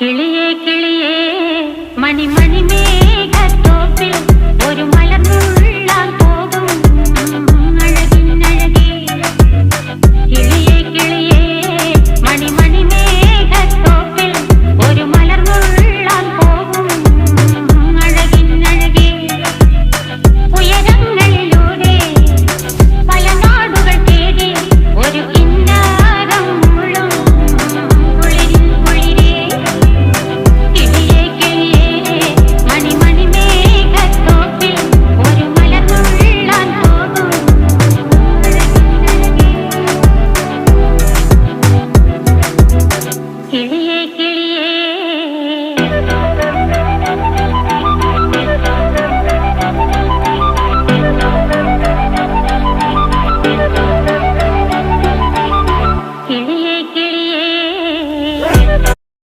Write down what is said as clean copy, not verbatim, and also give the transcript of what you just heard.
കിളിയേ കിളിയേ മണിമണി മേഘത്തോപ്പിൽ ഒരു മലർന്നുള്ളാൻ പോകും അഴകിനഴകേ. കിളിയേ കിളിയേ മണിമണി മേഘത്തോപ്പിൽ ഒരു മലർന്നുള്ളാൻ പോകും അഴകിനഴകേ. ഉയരങ്ങളിലൂടെ പല നാടുകൾ തേടി ഒരു കിന്നാരം മുള്ളും കുളിരിൻ കുളിരേ. കിളിയേ കിളിയേ മണിമണി മേഘത്തോപ്പിൽ ഒരു മലർന്നുള്ളാൻ പോകും അഴകിനഴകേ. കിളിയേ